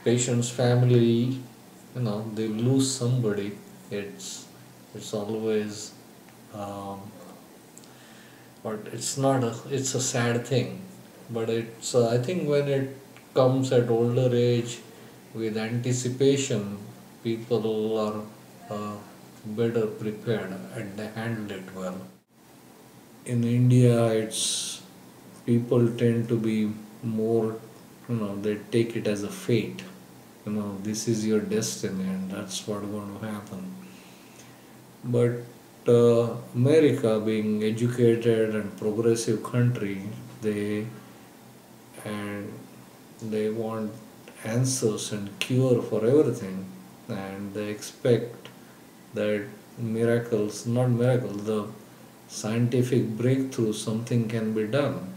patient's family, they lose somebody, it's always, um, but it's a sad thing. But it's I think when it comes at older age with anticipation, people are better prepared and they handle it well. In India, it's people tend to be more, they take it as a fate. This is your destiny and that's what's going to happen. But America, being educated and progressive country, they and they want answers and cure for everything, and they expect that miracles, not miracles, the scientific breakthrough, something can be done.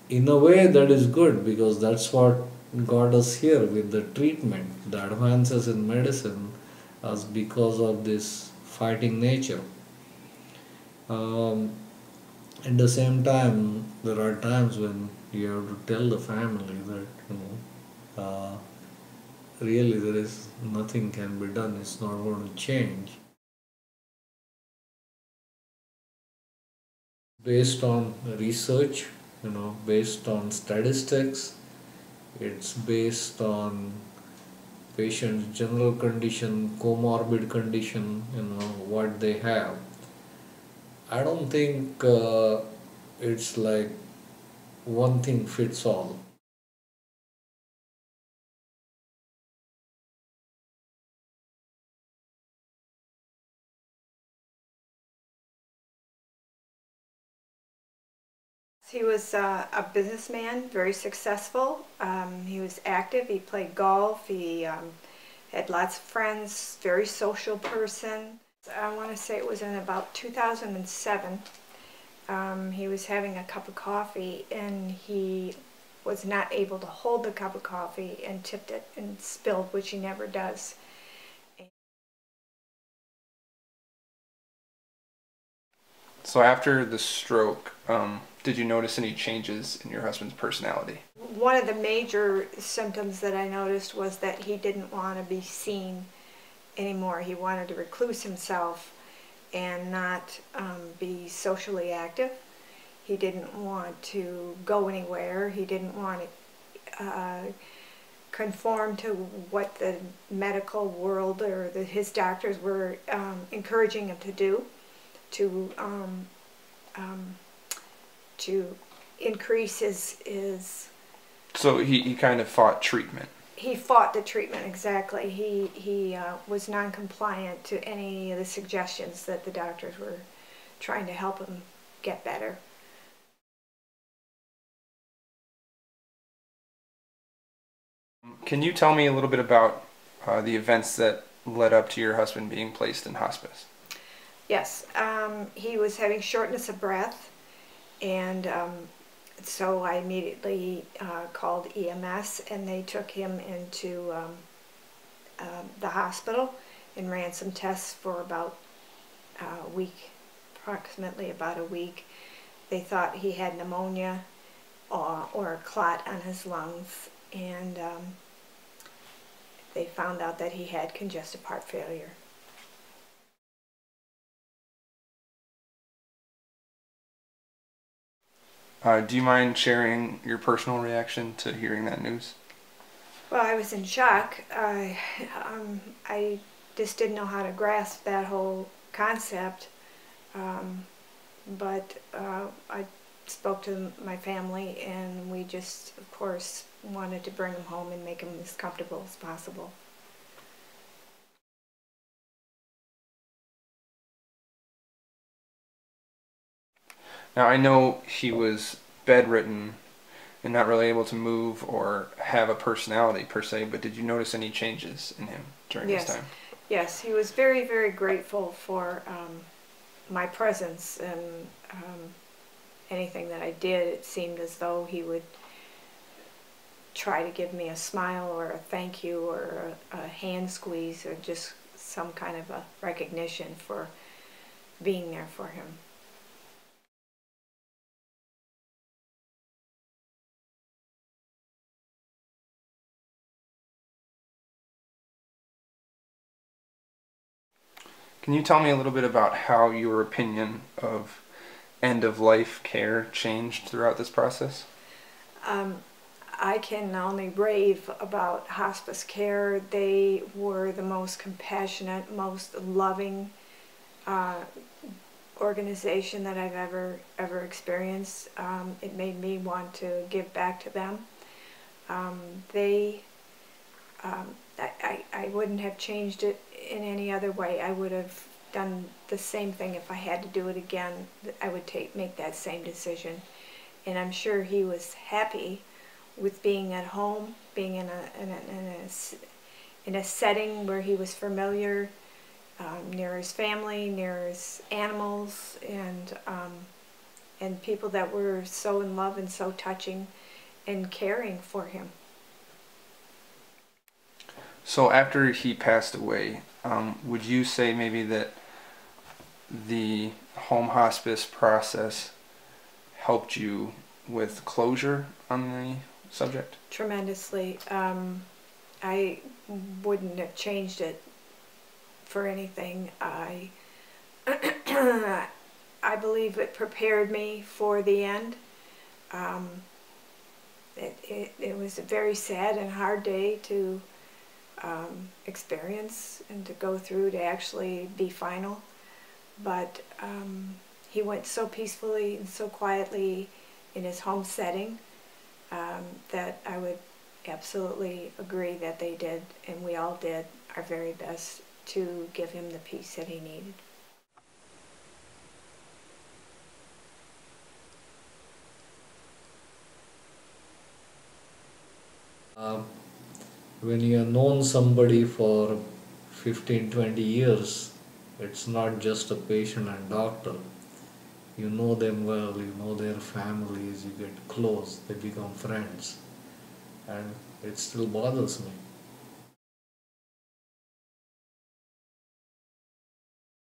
In a way, that is good because that's what got us here with the treatment. The advances in medicine is because of this fighting nature. Um, at the same time, there are times when you have to tell the family that really there is nothing can be done. It's not going to change. Based on research, based on statistics, it's based on patient's general condition, comorbid condition, what they have. I don't think it's like one thing fits all. He was a businessman, very successful. He was active. He played golf. He had lots of friends, very social person. I want to say it was in about 2007. He was having a cup of coffee and he was not able to hold the cup of coffee and tipped it and spilled, which he never does. So after the stroke, did you notice any changes in your husband's personality? One of the major symptoms that I noticed was that he didn't want to be seen anymore. He wanted to recluse himself and not be socially active. He didn't want to go anywhere. He didn't want to conform to what the medical world or his doctors were encouraging him to do, to to increase his. So he kind of fought treatment. He fought the treatment, exactly. He was non-compliant to any of the suggestions that the doctors were trying to help him get better. Can you tell me a little bit about the events that led up to your husband being placed in hospice? Yes, he was having shortness of breath, and so I immediately called EMS, and they took him into the hospital and ran some tests for about a week, approximately about a week. They thought he had pneumonia or a clot on his lungs, and they found out that he had congestive heart failure. Do you mind sharing your personal reaction to hearing that news? Well, I was in shock. I just didn't know how to grasp that whole concept. But I spoke to my family, and we just, of course, wanted to bring him home and make him as comfortable as possible. Now, I know he was bedridden and not really able to move or have a personality per se, but did you notice any changes in him during this time? Yes, he was very, very grateful for my presence, and anything that I did, it seemed as though he would try to give me a smile or a thank you or a hand squeeze or just some kind of a recognition for being there for him. Can you tell me a little bit about how your opinion of end-of-life care changed throughout this process? Um, I can only rave about hospice care. They were the most compassionate, most loving uh, organization that I've ever experienced. It made me want to give back to them. They, I wouldn't have changed it in any other way. I would have done the same thing if I had to do it again. I would make that same decision, and I'm sure he was happy with being at home, being in a setting where he was familiar, near his family, near his animals, and people that were so in love and so touching and caring for him. So after he passed away, would you say maybe that the home hospice process helped you with closure on the subject? Tremendously. I wouldn't have changed it for anything. I believe it prepared me for the end. It was a very sad and hard day to experience and to go through, to actually be final. But he went so peacefully and so quietly in his home setting that I would absolutely agree that they did, and we all did our very best to give him the peace that he needed. Um, when you have known somebody for 15-20 years, it's not just a patient and doctor. You know them well, you know their families, you get close, they become friends, and it still bothers me.